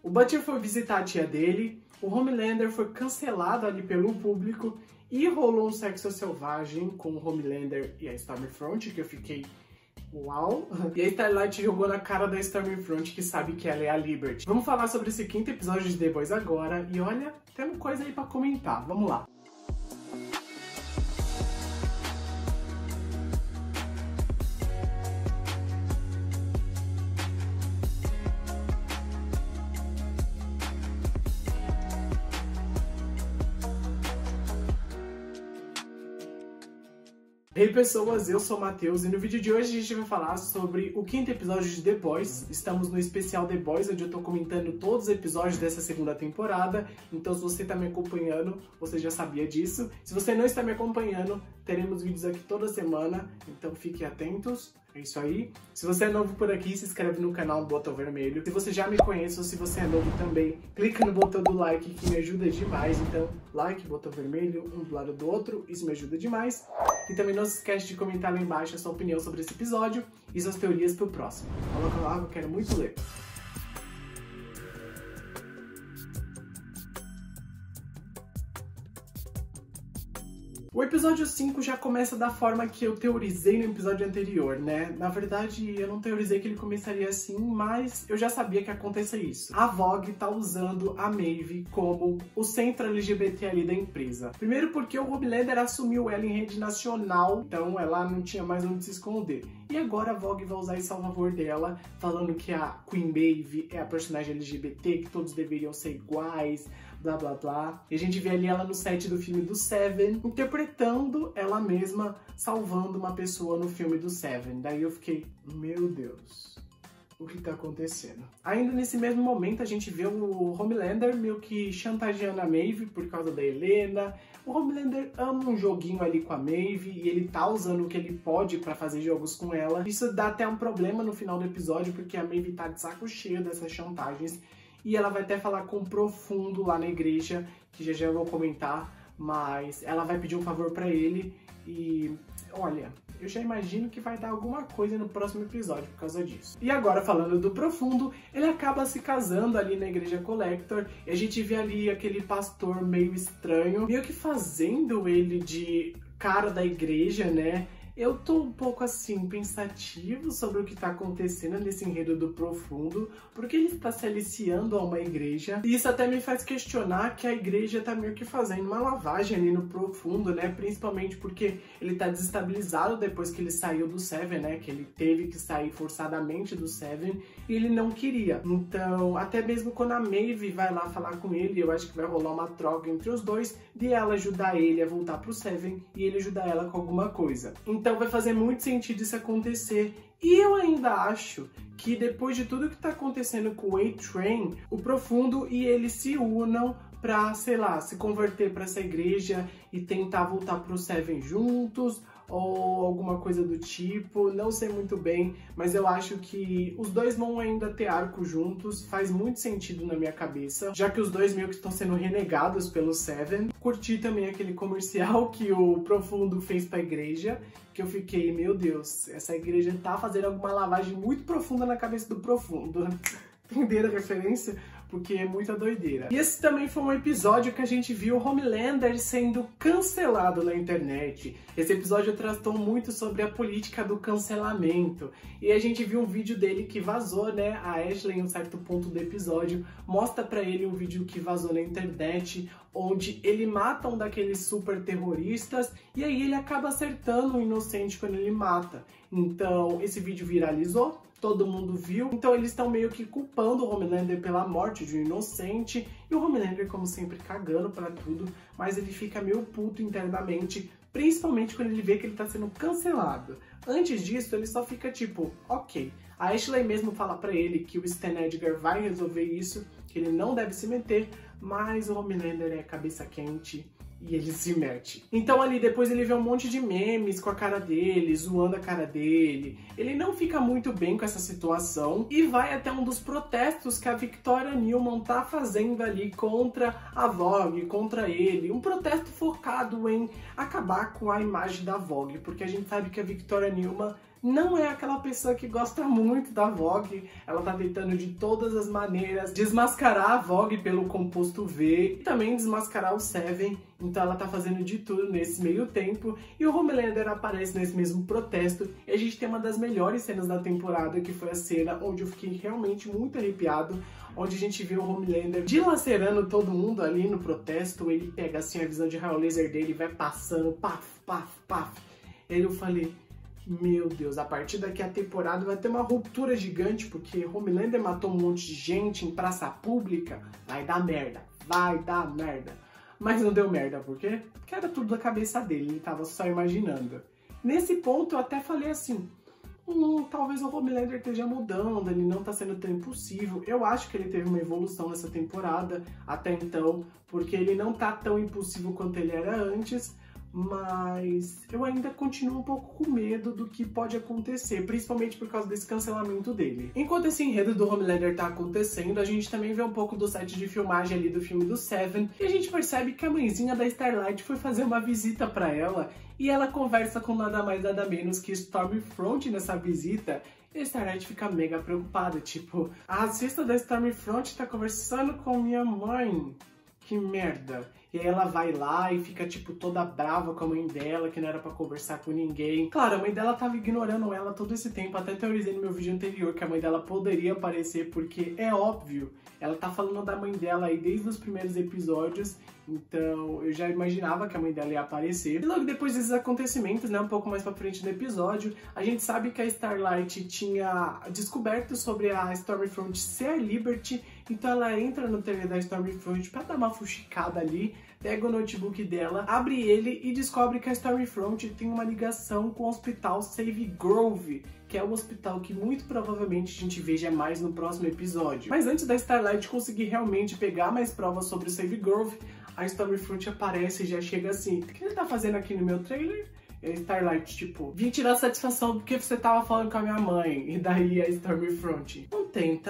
O Butcher foi visitar a tia dele, o Homelander foi cancelado ali pelo público e rolou um sexo selvagem com o Homelander e a Stormfront, que eu fiquei... uau! E a Starlight jogou na cara da Stormfront, que sabe que ela é a Liberty. Vamos falar sobre esse 5º episódio de The Boys agora, e olha, temos coisa aí pra comentar, vamos lá. Ei pessoas, eu sou o Matheus e no vídeo de hoje a gente vai falar sobre o 5º episódio de The Boys. Estamos no especial The Boys, onde eu tô comentando todos os episódios dessa 2ª temporada. Então se você tá me acompanhando, você já sabia disso. Se você não está me acompanhando, teremos vídeos aqui toda semana, então fiquem atentos. É isso aí. Se você é novo por aqui, se inscreve no canal, no botão vermelho. Se você já me conhece ou se você é novo também, clica no botão do like que me ajuda demais. Então, like, botão vermelho, um do lado do outro, isso me ajuda demais. E também não se esquece de comentar lá embaixo a sua opinião sobre esse episódio e suas teorias pro próximo. Coloca lá que eu quero muito ler. O episódio 5 já começa da forma que eu teorizei no episódio anterior, né? Na verdade, eu não teorizei que ele começaria assim, mas eu já sabia que ia acontecer isso. A Vogue tá usando a Maeve como o centro LGBT ali da empresa. Primeiro porque o Homelander assumiu ela em rede nacional, então ela não tinha mais onde se esconder. E agora a Vogue vai usar isso a favor dela, falando que a Queen Maeve é a personagem LGBT, que todos deveriam ser iguais, blá blá blá. E a gente vê ali ela no set do filme do Seven, interpretando ela mesma, salvando uma pessoa no filme do Seven. Daí eu fiquei, meu Deus, o que tá acontecendo? Ainda nesse mesmo momento a gente vê o Homelander meio que chantageando a Maeve por causa da Helena. O Homelander ama um joguinho ali com a Maeve e ele tá usando o que ele pode pra fazer jogos com ela. Isso dá até um problema no final do episódio, porque a Maeve tá de saco cheio dessas chantagens. E ela vai até falar com o Profundo lá na igreja, que já eu vou comentar, mas ela vai pedir um favor pra ele e, olha, eu já imagino que vai dar alguma coisa no próximo episódio por causa disso. E agora, falando do Profundo, ele acaba se casando ali na igreja Collector, e a gente vê ali aquele pastor meio estranho, meio que fazendo ele de cara da igreja, né? Eu tô um pouco assim, pensativo sobre o que tá acontecendo nesse enredo do Profundo, porque ele está se aliciando a uma igreja. E isso até me faz questionar que a igreja tá meio que fazendo uma lavagem ali no Profundo, né? Principalmente porque ele tá desestabilizado depois que ele saiu do Seven, né? Que ele teve que sair forçadamente do Seven e ele não queria. Então, até mesmo quando a Maeve vai lá falar com ele, eu acho que vai rolar uma troca entre os dois, de ela ajudar ele a voltar pro Seven e ele ajudar ela com alguma coisa. Então vai fazer muito sentido isso acontecer. E eu ainda acho que depois de tudo que tá acontecendo com o A-Train, o Profundo e ele se unam pra, sei lá, se converter pra essa igreja e tentar voltar pro Seven juntos, ou alguma coisa do tipo, não sei muito bem, mas eu acho que os dois vão ainda ter arco juntos, faz muito sentido na minha cabeça, já que os dois meio que estão sendo renegados pelo Seven. Curti também aquele comercial que o Profundo fez pra igreja, que eu fiquei, meu Deus, essa igreja tá fazendo alguma lavagem muito profunda na cabeça do Profundo. Entenderam a referência? Porque é muita doideira. E esse também foi um episódio que a gente viu o Homelander sendo cancelado na internet. Esse episódio tratou muito sobre a política do cancelamento. E a gente viu um vídeo dele que vazou, né? A Ashley, em um certo ponto do episódio, mostra pra ele um vídeo que vazou na internet, onde ele mata um daqueles super terroristas e aí ele acaba acertando o inocente quando ele mata. Então, esse vídeo viralizou, todo mundo viu, então eles estão meio que culpando o Homelander pela morte de um inocente, e o Homelander, como sempre, cagando pra tudo, mas ele fica meio puto internamente, principalmente quando ele vê que ele tá sendo cancelado. Antes disso, ele só fica tipo, ok. A Ashley mesmo fala pra ele que o Stan Edgar vai resolver isso, que ele não deve se meter, mas o Homelander é cabeça quente e ele se mete. Então ali depois ele vê um monte de memes com a cara dele, zoando a cara dele. Ele não fica muito bem com essa situação e vai até um dos protestos que a Victoria Newman tá fazendo ali contra a Vogue, contra ele. Um protesto focado em acabar com a imagem da Vogue, porque a gente sabe que a Victoria Newman não é aquela pessoa que gosta muito da Vogue. Ela tá tentando de todas as maneiras desmascarar a Vogue pelo composto V e também desmascarar o Seven. Então ela tá fazendo de tudo nesse meio tempo. E o Homelander aparece nesse mesmo protesto. E a gente tem uma das melhores cenas da temporada, que foi a cena onde eu fiquei realmente muito arrepiado. Onde a gente vê o Homelander dilacerando todo mundo ali no protesto. Ele pega assim a visão de raio laser dele e vai passando, paf, paf, paf. E aí eu falei... Meu Deus, a partir daqui a temporada vai ter uma ruptura gigante, porque Homelander matou um monte de gente em praça pública. Vai dar merda, vai dar merda. Mas não deu merda, por quê? Porque era tudo da cabeça dele, ele tava só imaginando. Nesse ponto eu até falei assim, talvez o Homelander esteja mudando, ele não tá sendo tão impulsivo. Eu acho que ele teve uma evolução nessa temporada, até então, porque ele não tá tão impulsivo quanto ele era antes. Mas eu ainda continuo um pouco com medo do que pode acontecer, principalmente por causa desse cancelamento dele. Enquanto esse enredo do Homelander tá acontecendo, a gente também vê um pouco do set de filmagem ali do filme do Seven, e a gente percebe que a mãezinha da Starlight foi fazer uma visita pra ela, e ela conversa com nada mais nada menos que Stormfront nessa visita. E a Starlight fica mega preocupada, tipo, a racista da Stormfront tá conversando com minha mãe. Que merda. E aí ela vai lá e fica, tipo, toda brava com a mãe dela, que não era pra conversar com ninguém. Claro, a mãe dela tava ignorando ela todo esse tempo, até teorizei no meu vídeo anterior que a mãe dela poderia aparecer, porque é óbvio, ela tá falando da mãe dela aí desde os primeiros episódios, então eu já imaginava que a mãe dela ia aparecer. E logo depois desses acontecimentos, né, um pouco mais pra frente do episódio, a gente sabe que a Starlight tinha descoberto sobre a Stormfront ser a Liberty, então ela entra no trailer da Stormfront pra dar uma fuxicada ali, pega o notebook dela, abre ele e descobre que a Stormfront tem uma ligação com o hospital Save Grove, que é o hospital que muito provavelmente a gente veja mais no próximo episódio. Mas antes da Starlight conseguir realmente pegar mais provas sobre o Save Grove, a Stormfront aparece e já chega assim, o que ele tá fazendo aqui no meu trailer? E a Starlight, tipo, vim tirar satisfação porque você tava falando com a minha mãe. E daí a Stormfront,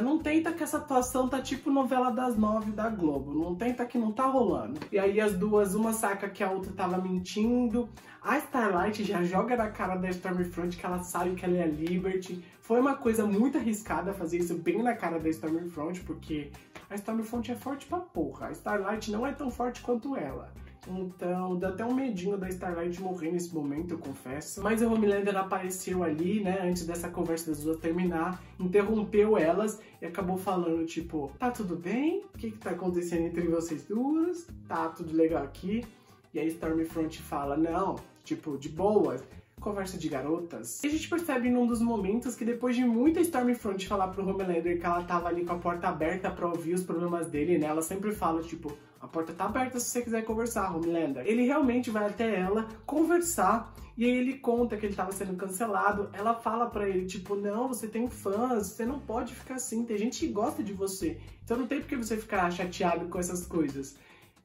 não tenta que essa atuação tá tipo novela das 9 da Globo. Não tenta que não tá rolando. E aí as duas, uma saca que a outra tava mentindo. A Starlight já joga na cara da Stormfront que ela sabe que ela é a Liberty. Foi uma coisa muito arriscada fazer isso bem na cara da Stormfront, porque a Stormfront é forte pra porra. A Starlight não é tão forte quanto ela. Então, dá até um medinho da Starlight morrer nesse momento, eu confesso. Mas o Homelander apareceu ali, né, antes dessa conversa das duas terminar, interrompeu elas e acabou falando, tipo, tá tudo bem? O que tá acontecendo entre vocês duas? Tá tudo legal aqui? E a Stormfront fala, não, tipo, de boas. Conversa de garotas. E a gente percebe num dos momentos que depois de muita Stormfront falar pro Homelander que ela tava ali com a porta aberta pra ouvir os problemas dele, né? Ela sempre fala, tipo, a porta tá aberta se você quiser conversar, Homelander. Ele realmente vai até ela conversar e aí ele conta que ele tava sendo cancelado. Ela fala pra ele, tipo, não, você tem fãs, você não pode ficar assim, tem gente que gosta de você. Então não tem por que você ficar chateado com essas coisas.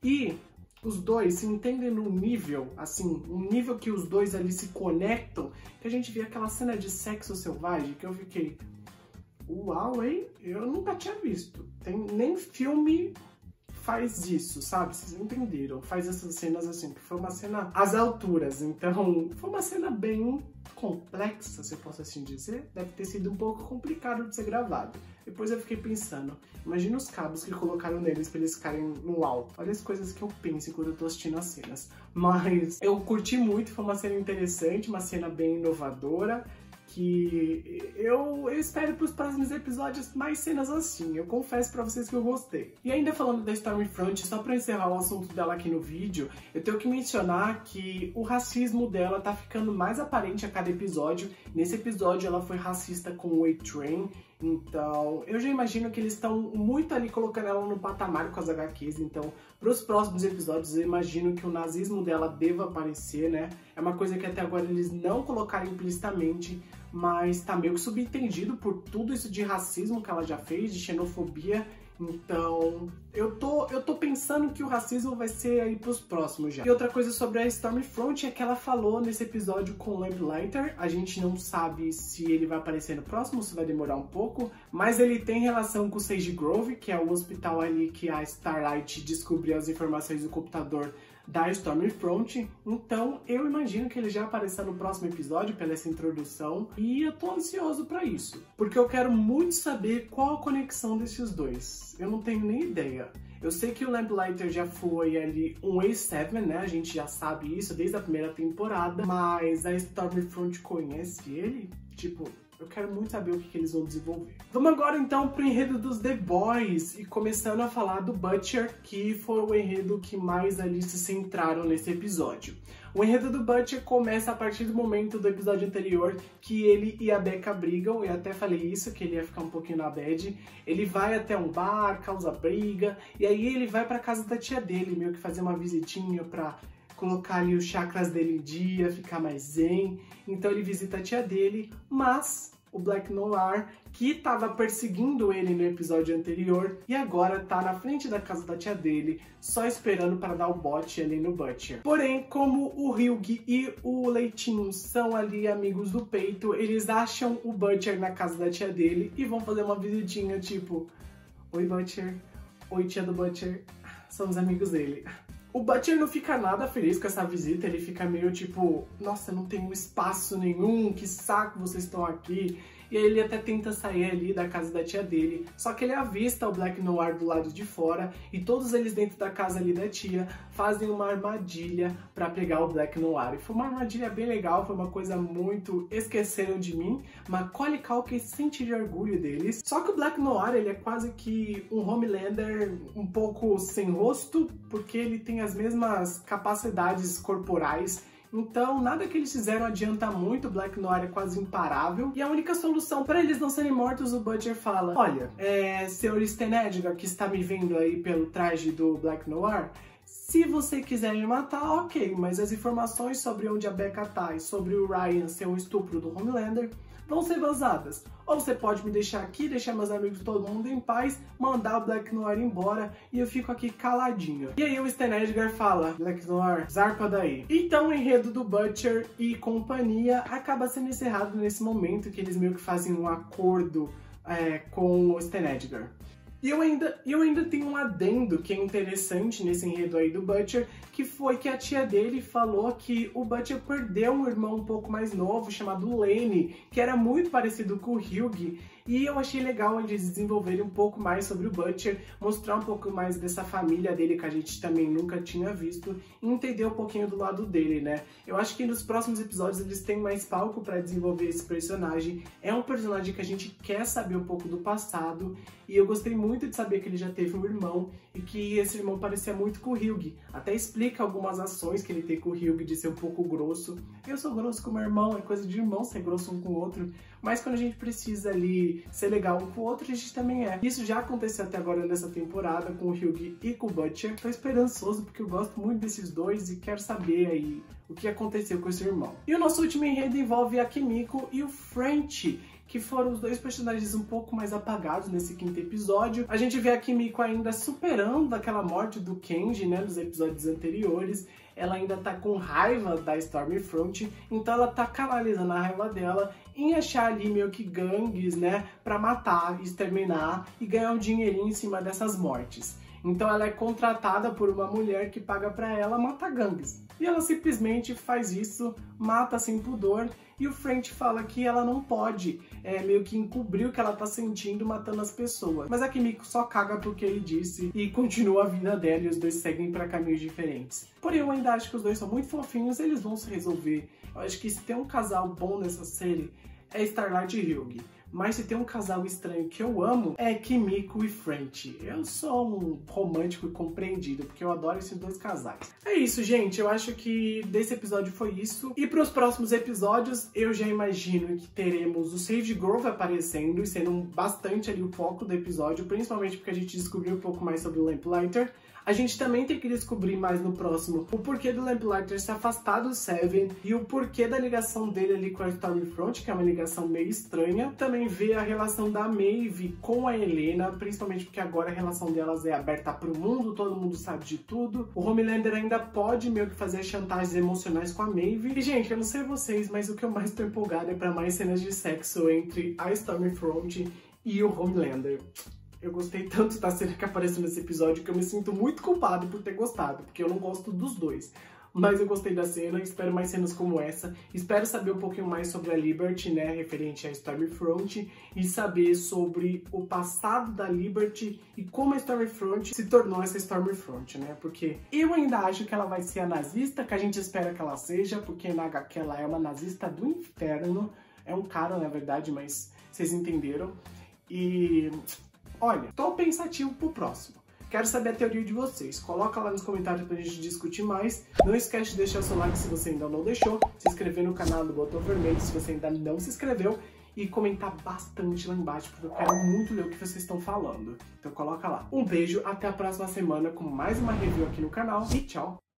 E os dois se entendem num nível, assim, um nível que os dois ali se conectam, que a gente vê aquela cena de sexo selvagem, que eu fiquei, uau, hein? Eu nunca tinha visto. Nem filme faz isso, sabe? Vocês entenderam? Faz essas cenas assim, que foi uma cena às alturas, então foi uma cena bem complexa, se eu posso assim dizer. Deve ter sido um pouco complicado de ser gravado. Depois eu fiquei pensando, imagina os cabos que colocaram neles pra eles ficarem no alto. Olha as coisas que eu penso quando eu tô assistindo as cenas. Mas eu curti muito, foi uma cena interessante, uma cena bem inovadora, que eu espero para os próximos episódios mais cenas assim, eu confesso pra vocês que eu gostei. E ainda falando da Stormfront, só pra encerrar o assunto dela aqui no vídeo, eu tenho que mencionar que o racismo dela tá ficando mais aparente a cada episódio. Nesse episódio ela foi racista com o A-Train, então eu já imagino que eles estão muito ali colocando ela no patamar com as HQs, então pros próximos episódios eu imagino que o nazismo dela deva aparecer, né? É uma coisa que até agora eles não colocaram implicitamente, mas tá meio que subentendido por tudo isso de racismo que ela já fez, de xenofobia. Então, eu tô pensando que o racismo vai ser aí pros próximos já. E outra coisa sobre a Stormfront é que ela falou nesse episódio com o Lamplighter. A gente não sabe se ele vai aparecer no próximo, se vai demorar um pouco, mas ele tem relação com o Sage Grove, que é o hospital ali que a Starlight descobriu as informações do computador da Stormfront, então eu imagino que ele já aparecerá no próximo episódio pela essa introdução, e eu tô ansioso pra isso, porque eu quero muito saber qual a conexão desses dois. Eu não tenho nem ideia. Eu sei que o Lamplighter já foi ali um A7, né? A gente já sabe isso desde a primeira temporada, mas a Stormfront conhece ele? Tipo, eu quero muito saber o que eles vão desenvolver. Vamos agora então pro enredo dos The Boys, e começando a falar do Butcher, que foi o enredo que mais ali se centraram nesse episódio. O enredo do Butcher começa a partir do momento do episódio anterior que ele e a Becca brigam, eu até falei isso, que ele ia ficar um pouquinho na bad. Ele vai até um bar, causa briga, e aí ele vai pra casa da tia dele, meio que fazer uma visitinha pra colocar ali os chakras dele em dia, ficar mais zen. Então ele visita a tia dele, mas o Black Noir, que estava perseguindo ele no episódio anterior, e agora tá na frente da casa da tia dele, só esperando para dar o bote ali no Butcher. Porém, como o Hyug e o Leitinho são ali amigos do peito, eles acham o Butcher na casa da tia dele e vão fazer uma visitinha tipo: oi Butcher, oi tia do Butcher, somos amigos dele. O Butcher não fica nada feliz com essa visita, ele fica meio tipo: nossa, não tenho espaço nenhum, que saco vocês estão aqui. E aí ele até tenta sair ali da casa da tia dele, só que ele avista o Black Noir do lado de fora, e todos eles dentro da casa ali da tia fazem uma armadilha pra pegar o Black Noir. E foi uma armadilha bem legal, foi uma coisa muito esqueceram de mim, Macaulay Culkin sente de orgulho deles. Só que o Black Noir, ele é quase que um Homelander um pouco sem rosto, porque ele tem as mesmas capacidades corporais. Então, nada que eles fizeram adianta muito, o Black Noir é quase imparável. E a única solução para eles não serem mortos, o Butcher fala: olha, senhor Stan Edgar, que está me vendo aí pelo traje do Black Noir, se você quiser me matar, ok, mas as informações sobre onde a Becca tá e sobre o Ryan ser um estupro do Homelander vão ser vazadas. Ou você pode me deixar aqui, deixar meus amigos todo mundo em paz, mandar o Black Noir embora e eu fico aqui caladinho. E aí o Stan Edgar fala: Black Noir, zarpa daí. Então o enredo do Butcher e companhia acaba sendo encerrado nesse momento que eles meio que fazem um acordo com o Stan Edgar. E eu ainda tenho um adendo que é interessante nesse enredo aí do Butcher, que foi que a tia dele falou que o Butcher perdeu um irmão um pouco mais novo, chamado Lane, que era muito parecido com o Hyug, e eu achei legal eles desenvolverem um pouco mais sobre o Butcher, mostrar um pouco mais dessa família dele que a gente também nunca tinha visto, e entender um pouquinho do lado dele, né? Eu acho que nos próximos episódios eles têm mais palco para desenvolver esse personagem. É um personagem que a gente quer saber um pouco do passado, e eu gostei muito de saber que ele já teve um irmão, e que esse irmão parecia muito com o Hyug. Até explica algumas ações que ele tem com o Hyug de ser um pouco grosso. Eu sou grosso com meu irmão, é coisa de irmão ser grosso um com o outro, mas quando a gente precisa ali ser legal um com o outro, a gente também é. Isso já aconteceu até agora nessa temporada com o Hyug e com o Butcher. Tô esperançoso porque eu gosto muito desses dois e quero saber aí o que aconteceu com esse irmão. E o nosso último enredo envolve a Kimiko e o French, que foram os dois personagens um pouco mais apagados nesse quinto episódio. A gente vê a Kimiko ainda superando aquela morte do Kenji, né, nos episódios anteriores. Ela ainda tá com raiva da Stormfront, então ela tá canalizando a raiva dela em achar ali meio que gangues, né, pra matar, exterminar e ganhar um dinheirinho em cima dessas mortes. Então ela é contratada por uma mulher que paga pra ela matar gangues. E ela simplesmente faz isso, mata sem pudor, e o French fala que ela não pode meio que encobrir o que ela tá sentindo matando as pessoas. Mas a Kimiko só caga porque ele disse e continua a vida dela, e os dois seguem pra caminhos diferentes. Porém, eu ainda acho que os dois são muito fofinhos, eles vão se resolver. Eu acho que se tem um casal bom nessa série é Starlight e Hyug. Mas se tem um casal estranho que eu amo, é Kimiko e French. Eu sou um romântico e compreendido, porque eu adoro esses dois casais. É isso, gente. Eu acho que desse episódio foi isso. E para os próximos episódios, eu já imagino que teremos o Sage Grove aparecendo e sendo bastante ali o foco do episódio, principalmente porque a gente descobriu um pouco mais sobre o Lamplighter. A gente também tem que descobrir mais no próximo o porquê do Lamplighter se afastar do Seven e o porquê da ligação dele ali com a Stormfront, que é uma ligação meio estranha. Também ver a relação da Maeve com a Helena, principalmente porque agora a relação delas é aberta pro mundo, todo mundo sabe de tudo. O Homelander ainda pode meio que fazer chantagens emocionais com a Maeve. E, gente, eu não sei vocês, mas o que eu mais tô empolgado é pra mais cenas de sexo entre a Stormfront e o Homelander. Eu gostei tanto da cena que apareceu nesse episódio que eu me sinto muito culpado por ter gostado, porque eu não gosto dos dois. Mas eu gostei da cena, espero mais cenas como essa. Espero saber um pouquinho mais sobre a Liberty, né, referente à Stormfront, e saber sobre o passado da Liberty e como a Stormfront se tornou essa Stormfront, né? Porque eu ainda acho que ela vai ser a nazista que a gente espera que ela seja, porque na HQ ela é uma nazista do inferno. É um cara, na verdade, mas vocês entenderam. E olha, tô pensativo pro próximo. Quero saber a teoria de vocês. Coloca lá nos comentários pra gente discutir mais. Não esquece de deixar o seu like se você ainda não deixou. Se inscrever no canal do botão vermelho se você ainda não se inscreveu. E comentar bastante lá embaixo, porque eu quero muito ler o que vocês estão falando. Então coloca lá. Um beijo, até a próxima semana com mais uma review aqui no canal. E tchau!